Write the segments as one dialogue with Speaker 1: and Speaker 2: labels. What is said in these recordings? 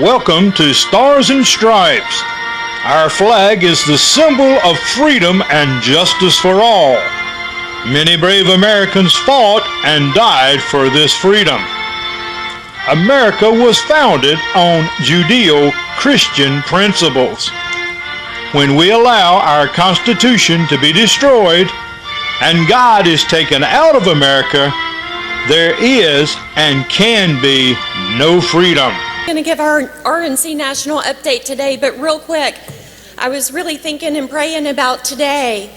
Speaker 1: Welcome to Stars and Stripes. Our flag is the symbol of freedom and justice for all. Many brave Americans fought and died for this freedom. America was founded on Judeo-Christian principles. When we allow our Constitution to be destroyed and God is taken out of America, there is and can be no freedom.
Speaker 2: I'm going to give our RNC national update today, but real quick, I was really thinking and praying about today,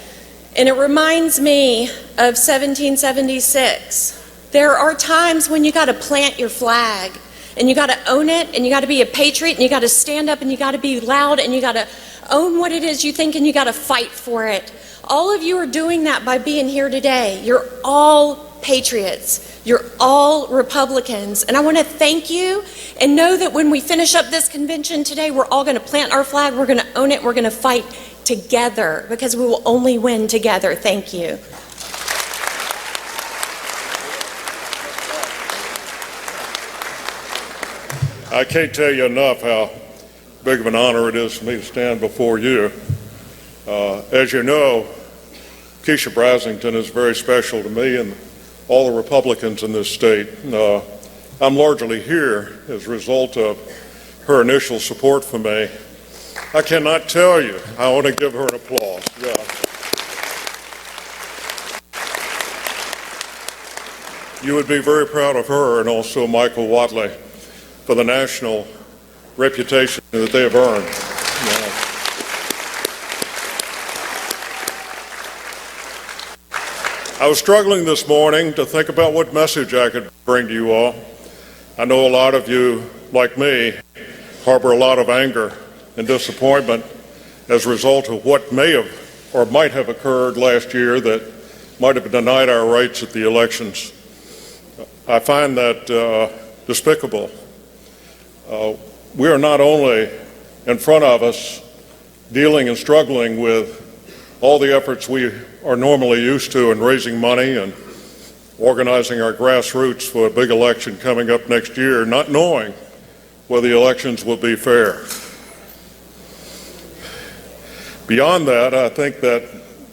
Speaker 2: and it reminds me of 1776. There are times when you got to plant your flag, and you got to own it, and you got to be a patriot, and you got to stand up, and you got to be loud, and you got to own what it is you think, and you got to fight for it. All of you are doing that by being here today. You're all patriots. You're all Republicans. And I want to thank you and know that when we finish up this convention today, we're all going to plant our flag, we're going to own it, we're going to fight together because we will only win together. Thank you.
Speaker 3: I can't tell you enough how big of an honor it is for me to stand before you. As you know, Keisha Brasington is very special to me and all the Republicans in this state. I'm largely here as a result of her initial support for me. I cannot tell you, I want to give her an applause. Yeah. You would be very proud of her and also Michael Watley for the national reputation that they have earned. I was struggling this morning to think about what message I could bring to you all. I know a lot of you, like me, harbor a lot of anger and disappointment as a result of what may have or might have occurred last year that might have denied our rights at the elections. I find that despicable. We are not only in front of us dealing and struggling with all the efforts we are normally used to in raising money and organizing our grassroots for a big election coming up next year, not knowing whether the elections will be fair. Beyond that, I think that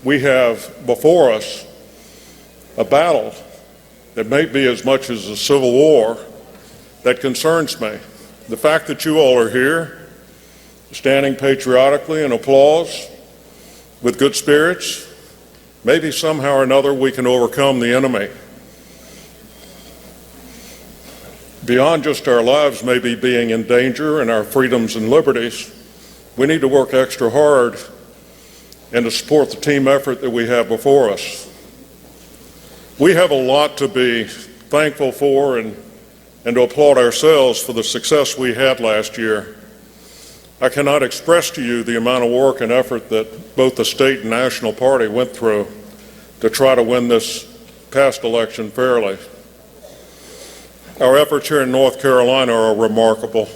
Speaker 3: we have before us a battle that may be as much as a civil war that concerns me. The fact that you all are here, standing patriotically in applause, with good spirits, maybe somehow or another we can overcome the enemy. Beyond just our lives maybe being in danger and our freedoms and liberties, we need to work extra hard and to support the team effort that we have before us. We have a lot to be thankful for and to applaud ourselves for the success we had last year. I cannot express to you the amount of work and effort that both the state and national party went through to try to win this past election fairly. Our efforts here in North Carolina are remarkable.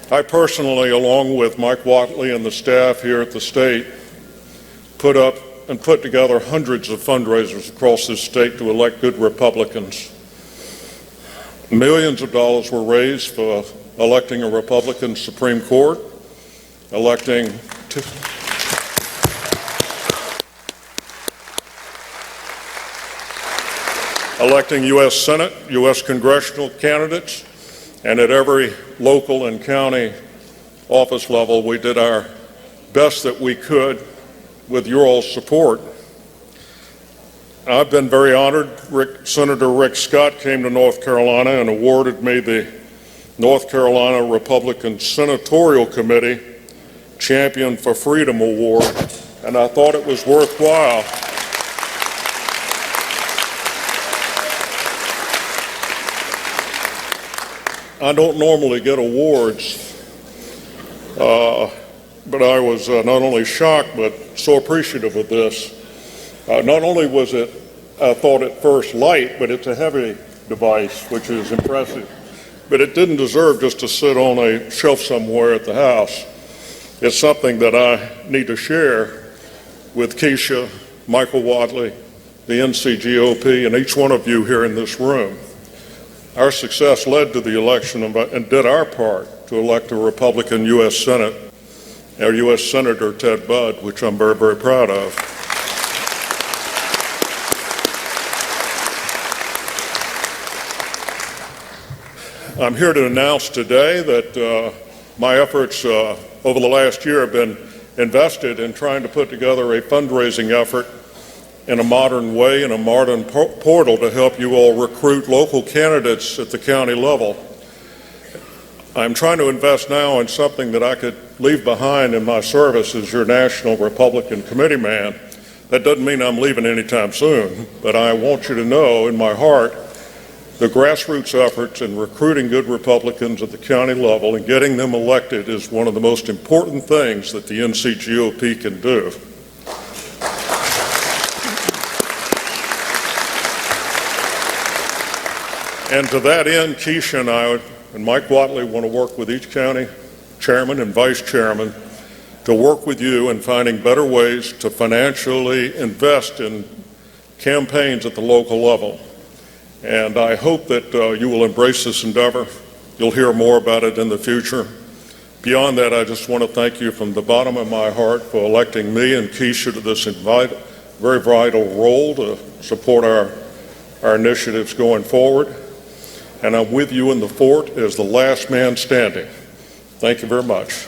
Speaker 3: I personally, along with Mike Watley and the staff here at the state, put up and put together hundreds of fundraisers across this state to elect good Republicans. Millions of dollars were raised for electing a Republican Supreme Court, electing U.S. Senate, U.S. congressional candidates, and at every local and county office level, we did our best that we could with your all's support. I've been very honored. Senator Rick Scott came to North Carolina and awarded me the North Carolina Republican Senatorial Committee Champion for Freedom Award, and I thought it was worthwhile. I don't normally get awards, but I was not only shocked but so appreciative of this. Not only was it, I thought at first light, but it's a heavy device, which is impressive. But it didn't deserve just to sit on a shelf somewhere at the house. It's something that I need to share with Keisha, Michael Watley, the Ncgop, and each one of you here in this room. Our success led to the election and did our part to elect a Republican U.S. Senate, our U.S. Senator Ted Budd, which I'm very, very proud of. I'm here to announce today that my efforts over the last year have been invested in trying to put together a fundraising effort in a modern way, in a modern portal to help you all recruit local candidates at the county level. I'm trying to invest now in something that I could leave behind in my service as your National Republican Committee man. That doesn't mean I'm leaving anytime soon, but I want you to know in my heart the grassroots efforts in recruiting good Republicans at the county level and getting them elected is one of the most important things that the Ncgop can do. And to that end, Keisha and I and Mike Watley want to work with each county chairman and vice chairman to work with you in finding better ways to financially invest in campaigns at the local level. And I hope that you will embrace this endeavor. You'll hear more about it in the future. Beyond that, I just want to thank you from the bottom of my heart for electing me and Keisha to this very vital role to support our initiatives going forward. And I'm with you in the fort as the last man standing. Thank you very much.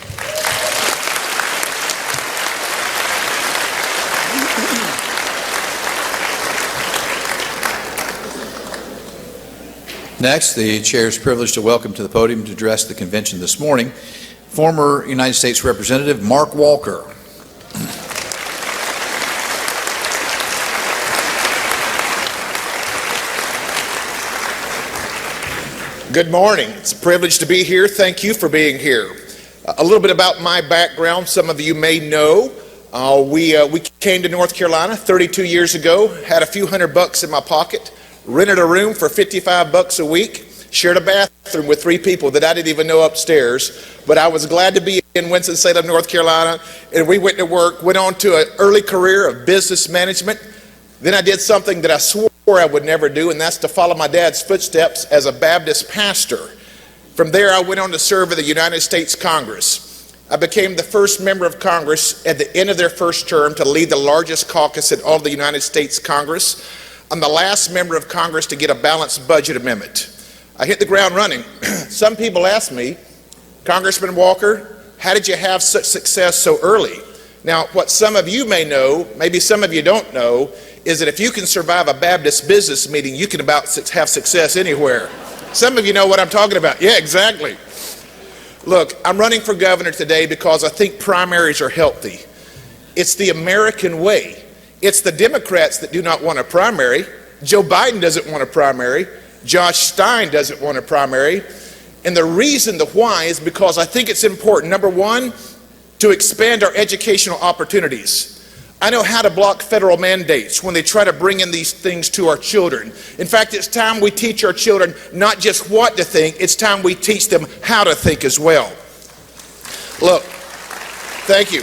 Speaker 4: Next, the chair is privileged to welcome to the podium to address the convention this morning, former United States Representative Mark Walker.
Speaker 5: Good morning. It's a privilege to be here. Thank you for being here. A little bit about my background. Some of you may know we came to North Carolina 32 years ago, had a few $100 in my pocket, rented a room for $55 a week, shared a bathroom with 3 people that I didn't even know upstairs, but I was glad to be in Winston-Salem, North Carolina, and we went to work, went on to an early career of business management. Then I did something that I swore I would never do, and that's to follow my dad's footsteps as a Baptist pastor. From there, I went on to serve in the United States Congress. I became the first member of Congress at the end of their first term to lead the largest caucus in all of the United States Congress. I'm the last member of Congress to get a balanced budget amendment. I hit the ground running. Some people ask me, Congressman Walker, how did you have such success so early? Now, what some of you may know, maybe some of you don't know, is that if you can survive a Baptist business meeting, you can about have success anywhere. Some of you know what I'm talking about. Yeah, exactly. Look, I'm running for governor today because I think primaries are healthy. It's the American way. It's the Democrats that do not want a primary. Joe Biden doesn't want a primary. Josh Stein doesn't want a primary. And the reason, the why, is because I think it's important, number one, to expand our educational opportunities. I know how to block federal mandates when they try to bring in these things to our children. In fact, it's time we teach our children not just what to think, it's time we teach them how to think as well. Look, thank you.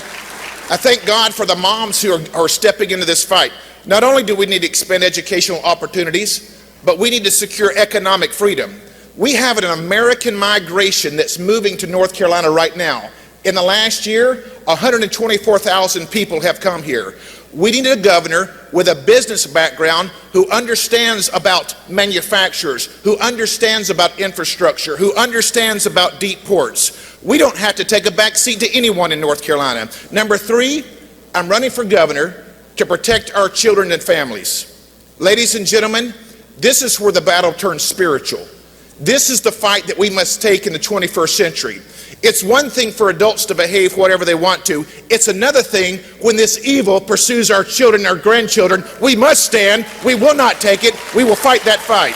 Speaker 5: I thank God for the moms who are stepping into this fight. Not only do we need to expand educational opportunities, but we need to secure economic freedom. We have an American migration that's moving to North Carolina right now. In the last year, 124,000 people have come here. We need a governor with a business background who understands about manufacturers, who understands about infrastructure, who understands about deep ports. We don't have to take a back seat to anyone in North Carolina. Number 3, I'm running for governor to protect our children and families. Ladies and gentlemen, this is where the battle turns spiritual. This is the fight that we must take in the 21st century. It's one thing for adults to behave whatever they want to. It's another thing when this evil pursues our children, our grandchildren. We must stand. We will not take it. We will fight that fight.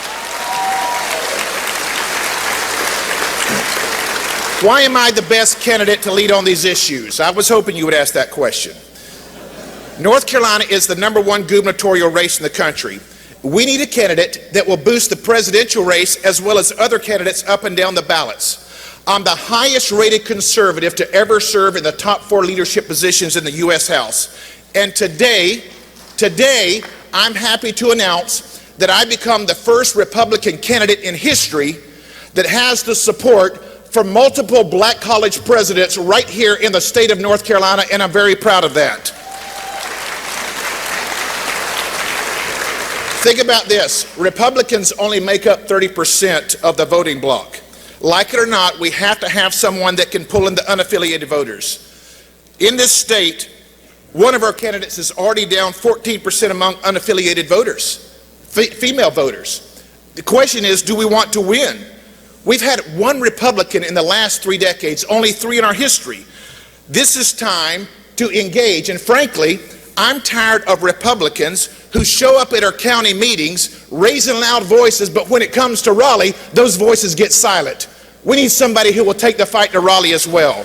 Speaker 5: Why am I the best candidate to lead on these issues? I was hoping you would ask that question. North Carolina is the #1 gubernatorial race in the country. We need a candidate that will boost the presidential race as well as other candidates up and down the ballots. I'm the highest rated conservative to ever serve in the top 4 leadership positions in the U.S. House. And today, I'm happy to announce that I become the first Republican candidate in history that has the support for multiple black college presidents right here in the state of North Carolina, and I'm very proud of that. Think about this. Republicans only make up 30% of the voting bloc. Like it or not, we have to have someone that can pull in the unaffiliated voters. In this state, one of our candidates is already down 14% among unaffiliated voters, female voters. The question is, do we want to win? We've had one Republican in the last 3 decades, only 3 in our history. This is time to engage, and frankly, I'm tired of Republicans who show up at our county meetings raising loud voices, but when it comes to Raleigh, those voices get silent. We need somebody who will take the fight to Raleigh as well.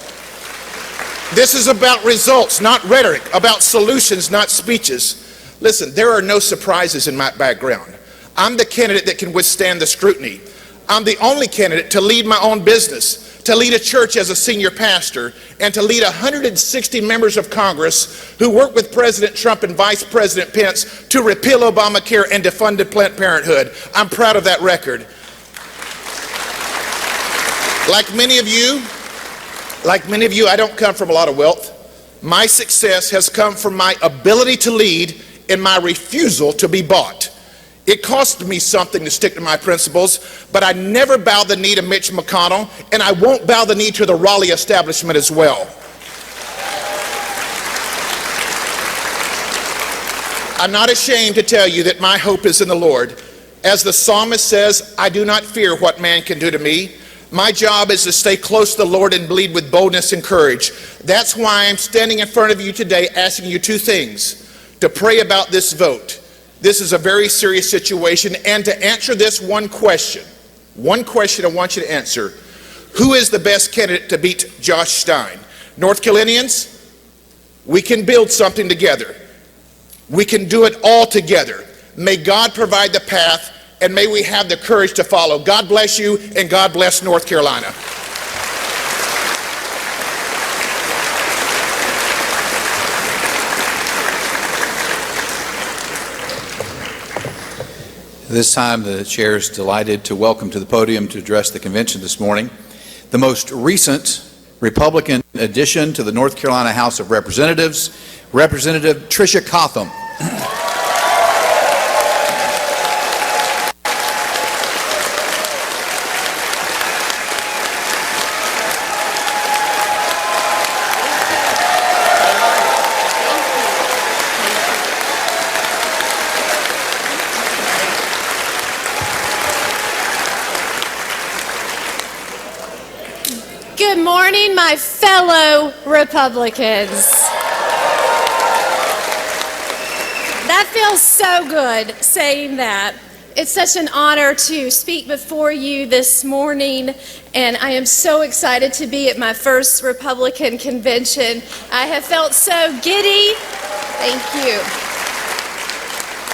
Speaker 5: This is about results, not rhetoric, about solutions, not speeches. Listen, there are no surprises in my background. I'm the candidate that can withstand the scrutiny. I'm the only candidate to lead my own business, to lead a church as a senior pastor, and to lead 160 members of Congress who work with President Trump and Vice President Pence to repeal Obamacare and defund Planned Parenthood. I'm proud of that record. Like many of you, I don't come from a lot of wealth. My success has come from my ability to lead and my refusal to be bought. It cost me something to stick to my principles, but I never bow the knee to Mitch McConnell, and I won't bow the knee to the Raleigh establishment as well. I'm not ashamed to tell you that my hope is in the Lord. As the psalmist says, I do not fear what man can do to me. My job is to stay close to the Lord and lead with boldness and courage. That's why I'm standing in front of you today asking you 2 things. To pray about this vote. This is a very serious situation, and to answer this one question I want you to answer. Who is the best candidate to beat Josh Stein? North Carolinians, we can build something together. We can do it all together. May God provide the path, and may we have the courage to follow. God bless you, and God bless North Carolina.
Speaker 4: This time, the chair is delighted to welcome to the podium to address the convention this morning the most recent Republican addition to the North Carolina House of Representatives, Representative Tricia Cotham.
Speaker 2: Good morning, my fellow Republicans. That feels so good saying that. It's such an honor to speak before you this morning, and I am so excited to be at my first Republican convention. I have felt so giddy. Thank you.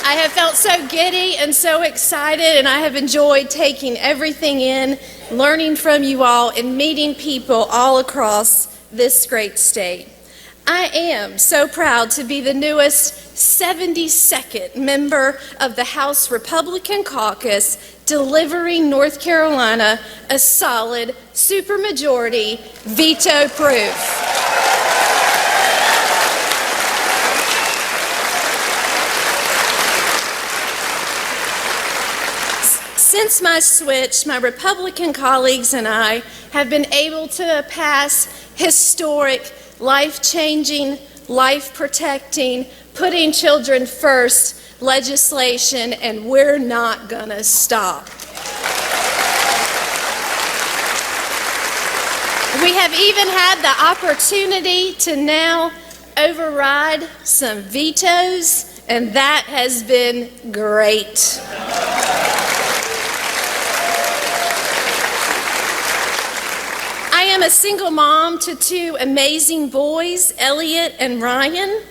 Speaker 2: I have felt so giddy and so excited, and I have enjoyed taking everything in, learning from you all, and meeting people all across this great state. I am so proud to be the newest 72nd member of the House Republican Caucus, delivering North Carolina a solid supermajority veto-proof. Since my switch, my Republican colleagues and I have been able to pass historic, life-changing, life-protecting, putting children first legislation, and we're not gonna stop. We have even had the opportunity to now override some vetoes, and that has been great. I am a single mom to 2 amazing boys, Elliot and Ryan.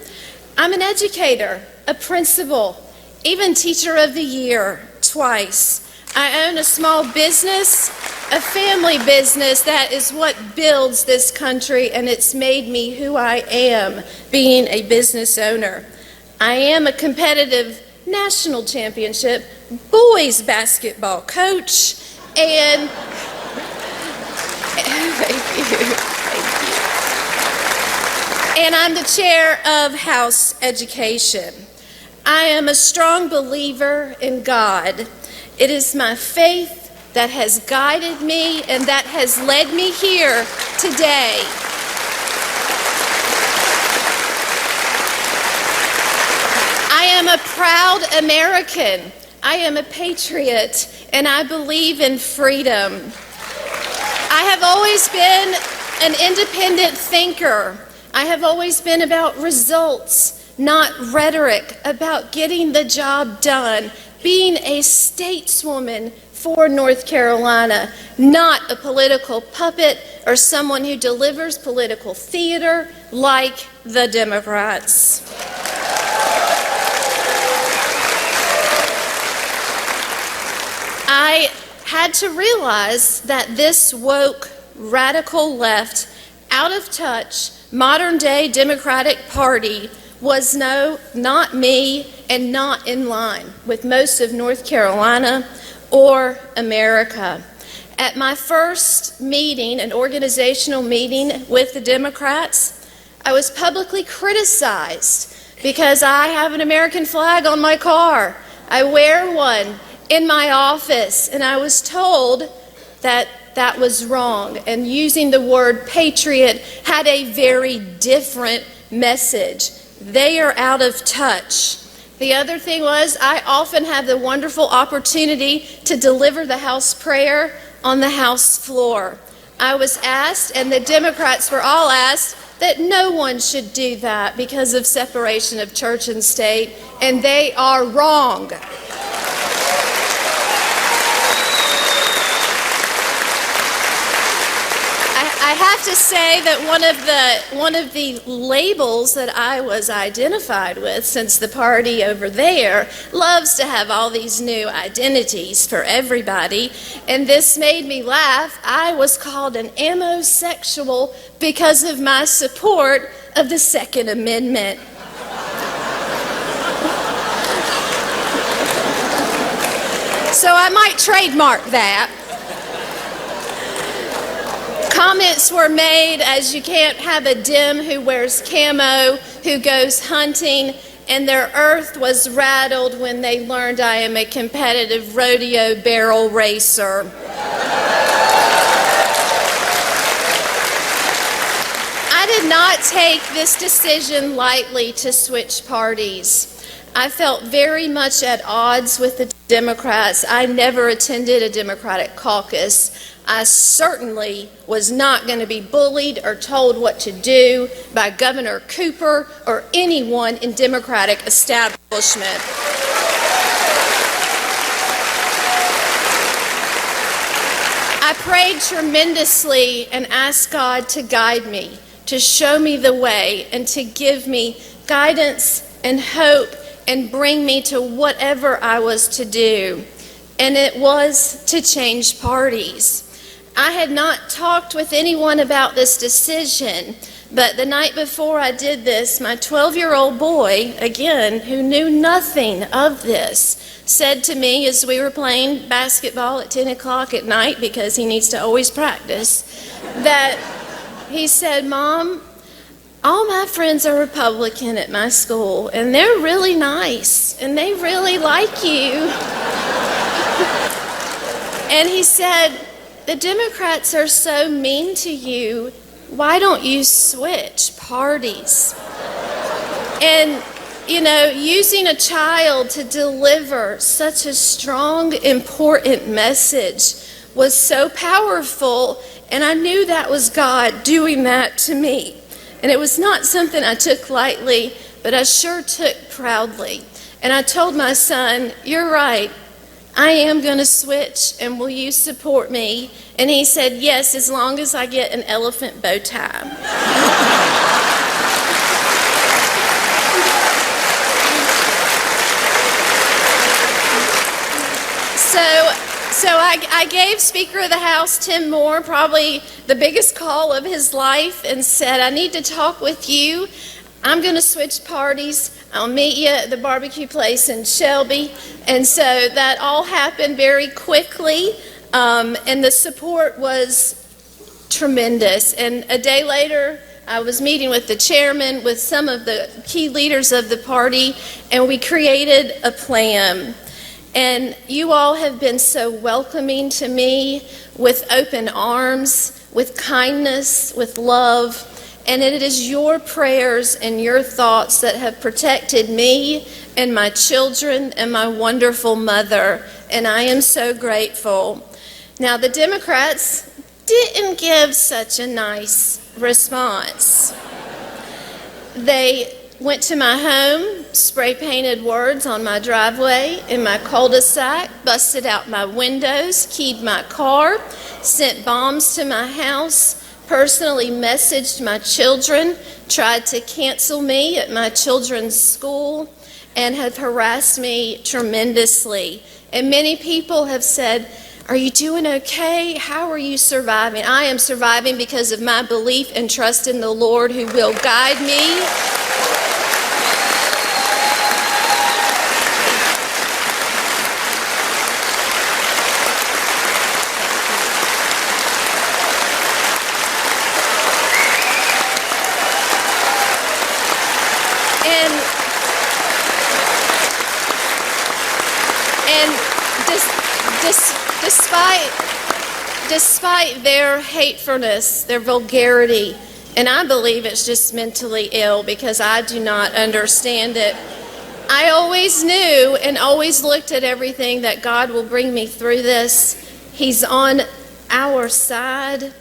Speaker 2: I'm an educator, a principal, even Teacher of the Year twice. I own a small business, a family business that is what builds this country, and it's made me who I am, being a business owner. I am a competitive national championship boys basketball coach, and and I'm the chair of House Education. I am a strong believer in God. It is my faith that has guided me and that has led me here today. I am a proud American. I am a patriot, and I believe in freedom. I have always been an independent thinker. I have always been about results, not rhetoric, about getting the job done, being a stateswoman for North Carolina, not a political puppet or someone who delivers political theater like the Democrats. I had to realize that this woke, radical left, out of touch, modern-day Democratic Party was not me and not in line with most of North Carolina or America. At my first meeting, an organizational meeting with the Democrats, I was publicly criticized because I have an American flag on my car. I wear one in my office, and I was told that that was wrong, and using the word patriot had a very different message. They are out of touch. The other thing was, I often have the wonderful opportunity to deliver the House prayer on the House floor. I was asked, and the Democrats were all asked, that no one should do that because of separation of church and state, and they are wrong. I have to say that one of the labels that I was identified with, since the party over there loves to have all these new identities for everybody, and this made me laugh. I was called an amosexual because of my support of the Second Amendment. So I might trademark that. Comments were made as you can't have a Dem who wears camo, who goes hunting, and their earth was rattled when they learned I am a competitive rodeo barrel racer. I did not take this decision lightly to switch parties. I felt very much at odds with the Democrats. I never attended a Democratic caucus. I certainly was not going to be bullied or told what to do by Governor Cooper or anyone in Democratic establishment. I prayed tremendously and asked God to guide me, to show me the way, and to give me guidance and hope and bring me to whatever I was to do. And it was to change parties. I had not talked with anyone about this decision, but the night before I did this, my 12-year-old boy, again, who knew nothing of this, said to me as we were playing basketball at 10 o'clock at night, because he needs to always practice, that he said, "Mom, all my friends are Republican at my school, and they're really nice, and they really like you." And he said, "The Democrats are so mean to you, why don't you switch parties?" And, you know, using a child to deliver such a strong, important message was so powerful, and I knew that was God doing that to me. And it was not something I took lightly, but I sure took proudly. And I told my son, "You're right. I am going to switch, and will you support me?" And he said, "Yes, as long as I get an elephant bow tie." So I gave Speaker of the House Tim Moore probably the biggest call of his life and said, "I need to talk with you. I'm going to switch parties. I'll meet you at the barbecue place in Shelby." And so that all happened very quickly, and the support was tremendous. And a day later, I was meeting with the chairman, with some of the key leaders of the party, and we created a plan. And you all have been so welcoming to me, with open arms, with kindness, with love. And it is your prayers and your thoughts that have protected me and my children and my wonderful mother. And I am so grateful. Now, the Democrats didn't give such a nice response. They went to my home, spray painted words on my driveway, in my cul-de-sac, busted out my windows, keyed my car, sent bombs to my house, personally messaged my children, tried to cancel me at my children's school, and have harassed me tremendously. And many people have said, "Are you doing okay? How are you surviving?" I am surviving because of my belief and trust in the Lord, who will guide me. Despite their hatefulness, their vulgarity, and I believe it's just mentally ill because I do not understand it, I always knew and always looked at everything that God will bring me through this. He's on our side,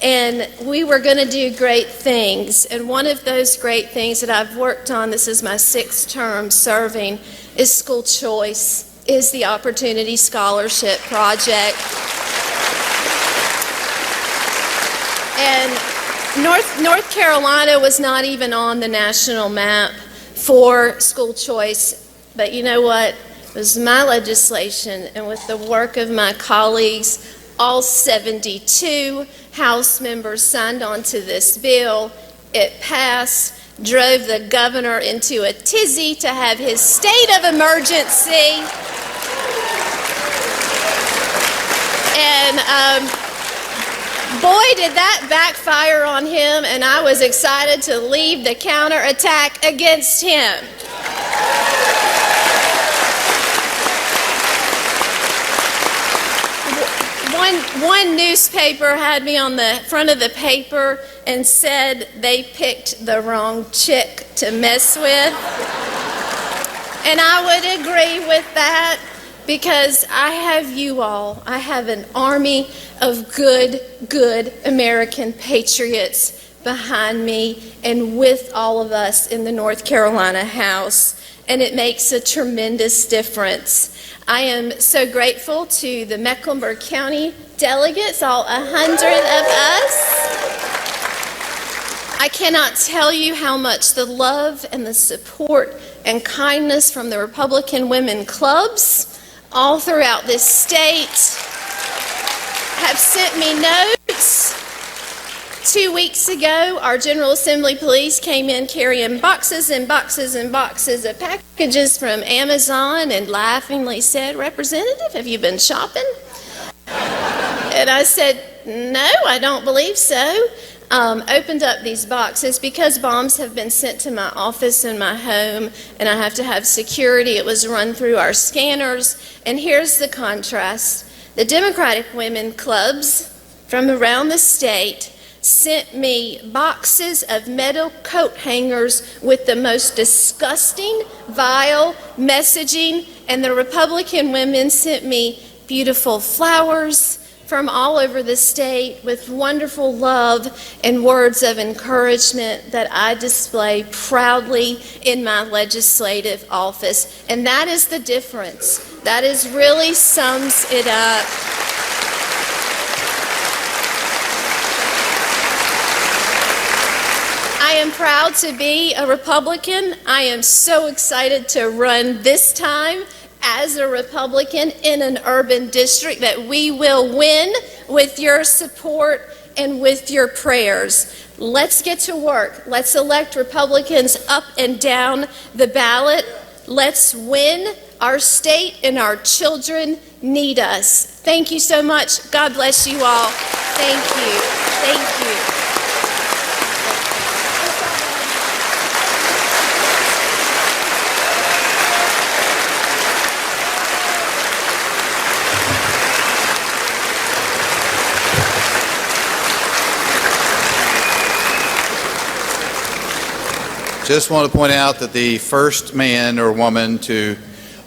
Speaker 2: and we were going to do great things. And one of those great things that I've worked on, this is my 6th term serving, is school choice, is the Opportunity Scholarship Project. And North Carolina was not even on the national map for school choice. But you know what? It was my legislation, and with the work of my colleagues, all 72 House members signed on to this bill. It passed, drove the governor into a tizzy to have his state of emergency. And boy, did that backfire on him, and I was excited to lead the counterattack against him. One newspaper had me on the front of the paper and said they picked the wrong chick to mess with. And I would agree with that, because I have you all. I have an army of good American patriots behind me and with all of us in the North Carolina House, and it makes a tremendous difference. I am so grateful to the Mecklenburg County delegates, all 100 of us. I cannot tell you how much the love and the support and kindness from the Republican women clubs all throughout this state have sent me notes. 2 weeks ago, our General Assembly police came in carrying boxes and boxes and boxes of packages from Amazon and laughingly said, "Representative, have you been shopping?" And I said, "No, I don't believe so." Opened up these boxes because bombs have been sent to my office and my home, and I have to have security. It was run through our scanners. And here's the contrast. The Democratic women clubs from around the state sent me boxes of metal coat hangers with the most disgusting, vile messaging, and the Republican women sent me beautiful flowers from all over the state with wonderful love and words of encouragement that I display proudly in my legislative office. And that is the difference. That is really sums it up. I am proud to be a Republican. I am so excited to run this time as a Republican in an urban district that we will win with your support and with your prayers. Let's get to work. Let's elect Republicans up and down the ballot. Let's win. Our state and our children need us. Thank you so much. God bless you all. Thank you. Thank you.
Speaker 4: Just want to point out that the first man or woman to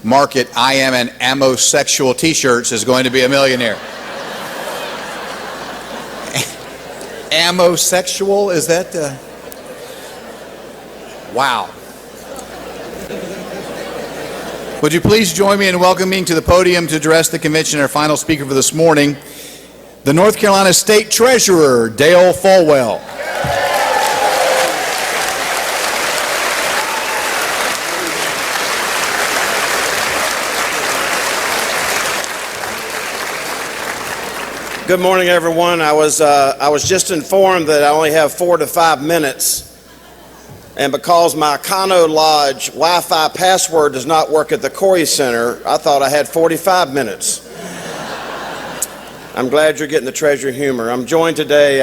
Speaker 4: market "I am an amosexual" t-shirts is going to be a millionaire. Amosexual, is that? Wow. Would you please join me in welcoming to the podium to address the convention our final speaker for this morning, the North Carolina State Treasurer, Dale Folwell.
Speaker 6: Good morning, everyone. I was just informed that I only have 4 to 5 minutes, and because my Kano Lodge Wi-Fi password does not work at the Corey Center, I thought I had 45 minutes. I'm glad you're getting the Treasury humor. I'm joined today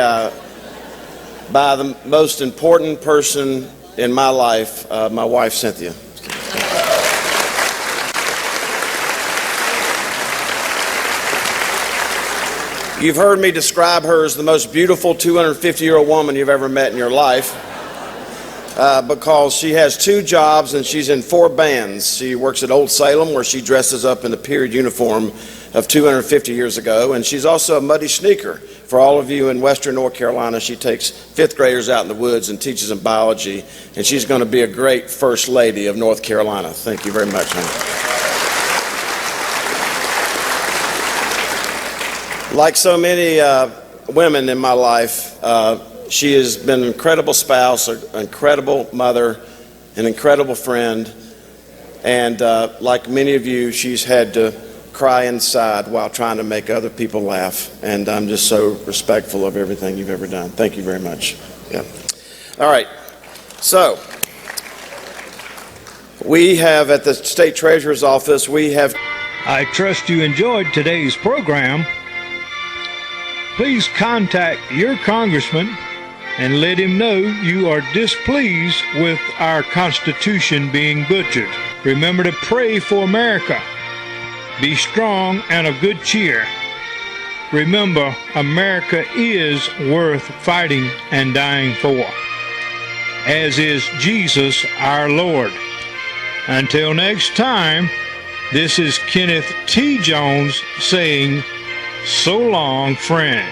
Speaker 6: by the most important person in my life, my wife, Cynthia. You've heard me describe her as the most beautiful 250-year-old woman you've ever met in your life because she has 2 jobs and she's in 4 bands. She works at Old Salem, where she dresses up in the period uniform of 250 years ago, and she's also a muddy sneaker. For all of you in western North Carolina, she takes 5th graders out in the woods and teaches them biology, and she's going to be a great First Lady of North Carolina. Thank you very much, honey. Like so many women in my life, she has been an incredible spouse, an incredible mother, an incredible friend, and like many of you, she's had to cry inside while trying to make other people laugh, and I'm just so respectful of everything you've ever done. Thank you very much. Yeah. All right, so we have at the State Treasurer's Office, we have...
Speaker 1: I trust you enjoyed today's program. Please contact your congressman and let him know you are displeased with our Constitution being butchered. Remember to pray for America. Be strong and of good cheer. Remember, America is worth fighting and dying for, as is Jesus our Lord. Until next time, this is Kenneth T. Jones saying, so long, friends.